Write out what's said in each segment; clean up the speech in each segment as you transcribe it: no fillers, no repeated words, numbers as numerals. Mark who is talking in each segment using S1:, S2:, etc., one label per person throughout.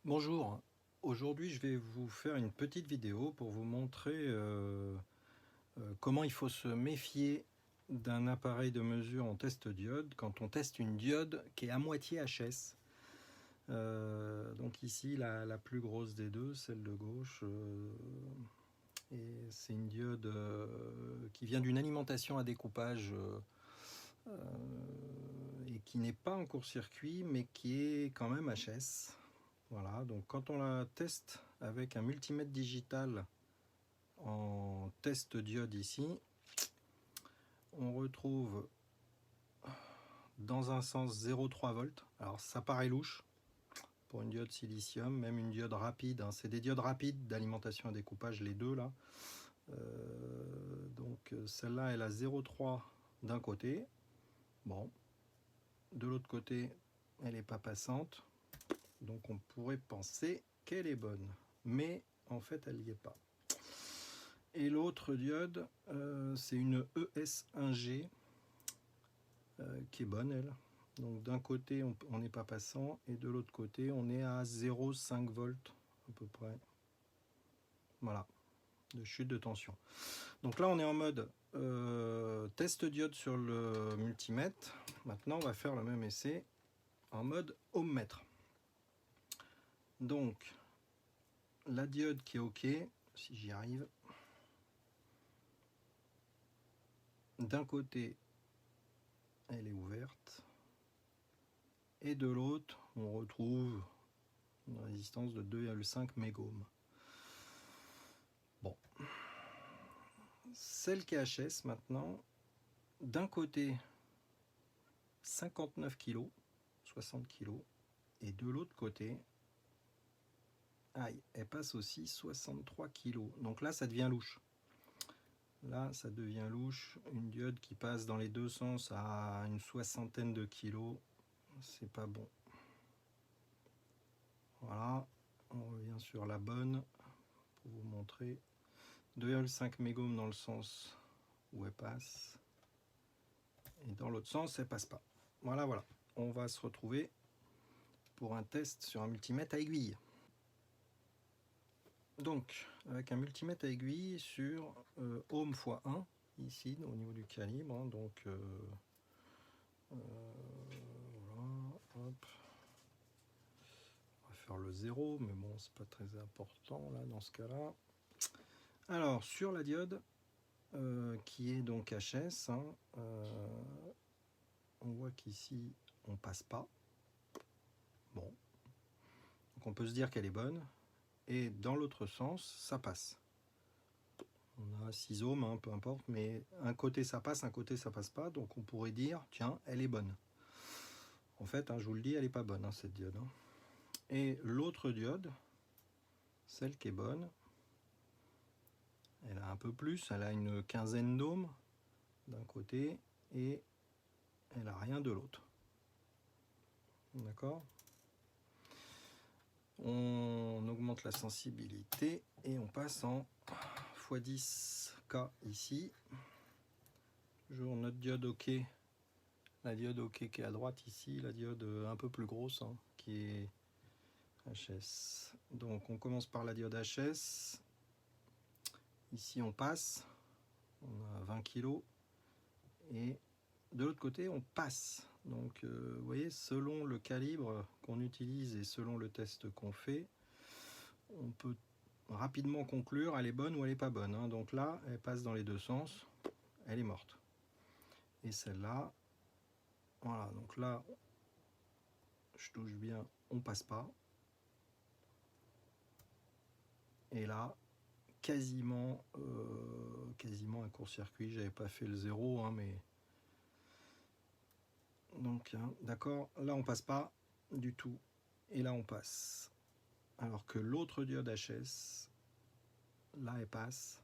S1: Bonjour, aujourd'hui je vais vous faire une petite vidéo pour vous montrer comment il faut se méfier d'un appareil de mesure en test diode quand on teste une diode qui est à moitié HS. Donc ici la plus grosse des deux, celle de gauche, et c'est une diode qui vient d'une alimentation à découpage et qui n'est pas en court-circuit mais qui est quand même HS. Voilà, donc quand on la teste avec un multimètre digital en test diode ici, on retrouve dans un sens 0,3 volts. Alors ça paraît louche pour une diode silicium, même une diode rapide, hein. C'est des diodes rapides d'alimentation à découpage, les deux là. Donc celle-là elle a 0,3 d'un côté, bon, de l'autre côté elle n'est pas passante, donc on pourrait penser qu'elle est bonne, mais en fait elle n'y est pas. Et l'autre diode, c'est une ES1G qui est bonne, elle. Donc d'un côté, on n'est pas passant, et de l'autre côté, on est à 0,5 volts à peu près. Voilà, de chute de tension. Donc là, on est en mode test diode sur le multimètre. Maintenant, on va faire le même essai en mode ohmmètre. Donc, la diode qui est OK, si j'y arrive. D'un côté, elle est ouverte. Et de l'autre, on retrouve une résistance de 2,5 mégohms. Bon. Celle qui est HS maintenant, d'un côté 59 kg, 60 kg, et de l'autre côté, aïe, elle passe aussi 63 kg. Donc là, ça devient louche. Là, ça devient louche. Une diode qui passe dans les deux sens à une soixantaine de kilos, c'est pas bon. Voilà, on revient sur la bonne pour vous montrer. 2,5 mégohms dans le sens où elle passe, et dans l'autre sens, elle passe pas. Voilà, voilà. On va se retrouver pour un test sur un multimètre à aiguille. Donc, avec un multimètre à aiguille sur ohm x 1, ici, au niveau du calibre. Hein, donc, voilà, hop. On va faire le 0, mais bon, c'est pas très important là dans ce cas-là. Alors, sur la diode, qui est donc HS, hein, on voit qu'ici, on passe pas. Bon. Donc, on peut se dire qu'elle est bonne. Et dans l'autre sens, ça passe. On a 6 ohms, hein, peu importe, mais un côté ça passe, un côté ça passe pas, donc on pourrait dire, tiens, elle est bonne. En fait, hein, je vous le dis, elle n'est pas bonne, hein, cette diode. Hein. Et l'autre diode, celle qui est bonne, elle a un peu plus, elle a une quinzaine d'ohms d'un côté, et elle a rien de l'autre. D'accord ? On augmente la sensibilité, et on passe en x10K ici. Toujours notre diode OK. La diode OK qui est à droite ici, la diode un peu plus grosse, hein, qui est HS. Donc on commence par la diode HS. Ici on passe, on a 20 kg. Et de l'autre côté on passe. Donc vous voyez, selon le calibre qu'on utilise et selon le test qu'on fait, on peut rapidement conclure elle est bonne ou elle n'est pas bonne. Hein. Donc là, elle passe dans les deux sens, elle est morte. Et celle-là, voilà, donc là, je touche bien, on passe pas. Et là, quasiment un court-circuit. J'avais pas fait le 0, hein, mais donc hein, d'accord, là on passe pas du tout, et là on passe. Alors que l'autre diode HS, là elle passe,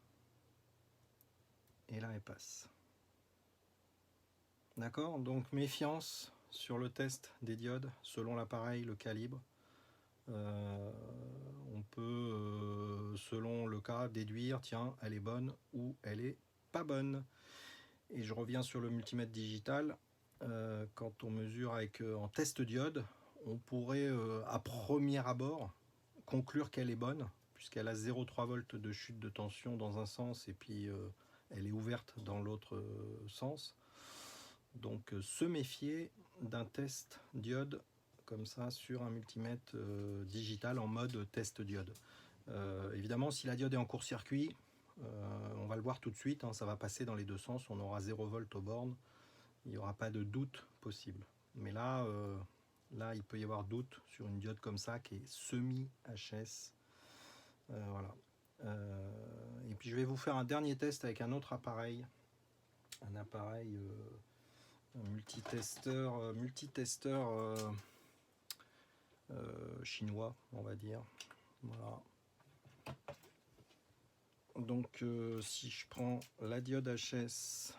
S1: et là elle passe. D'accord, donc méfiance sur le test des diodes selon l'appareil, le calibre. On peut, selon le cas, déduire, tiens, elle est bonne ou elle est pas bonne. Et je reviens sur le multimètre digital. Quand on mesure avec, en test diode, on pourrait, à premier abord, conclure qu'elle est bonne, puisqu'elle a 0,3 volts de chute de tension dans un sens, et puis elle est ouverte dans l'autre sens. Donc se méfier d'un test diode comme ça sur un multimètre digital en mode test diode. Évidemment, si la diode est en court-circuit, on va le voir tout de suite, hein, ça va passer dans les deux sens, on aura 0 volt aux bornes, il n'y aura pas de doute possible. Mais là, là, il peut y avoir doute sur une diode comme ça qui est semi-HS. Voilà. Et puis je vais vous faire un dernier test avec un autre appareil, un appareil multitesteur chinois, on va dire. Voilà. Donc si je prends la diode HS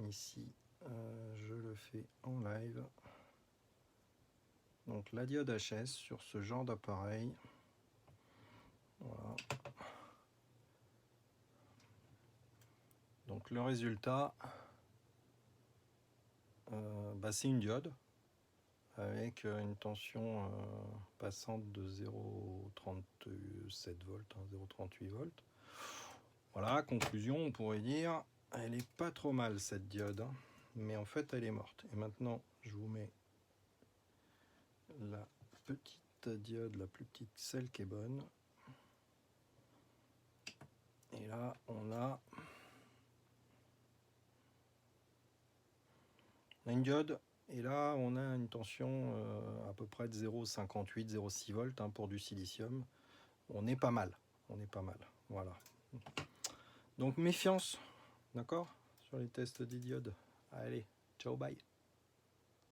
S1: ici, je le fais en live. Donc la diode HS sur ce genre d'appareil, voilà. Donc le résultat, c'est une diode avec une tension passante de 0,37 volts, 0,38 volts. Voilà, conclusion, on pourrait dire, elle est pas trop mal cette diode, hein, mais en fait elle est morte. Et maintenant, je vous mets la petite diode, la plus petite, celle qui est bonne. Et là, on a une diode. Et là, on a une tension à peu près de 0,58, 0,6 volts hein, pour du silicium. On est pas mal. On est pas mal. Voilà. Donc méfiance, d'accord, sur les tests des diodes. Allez, ciao, bye.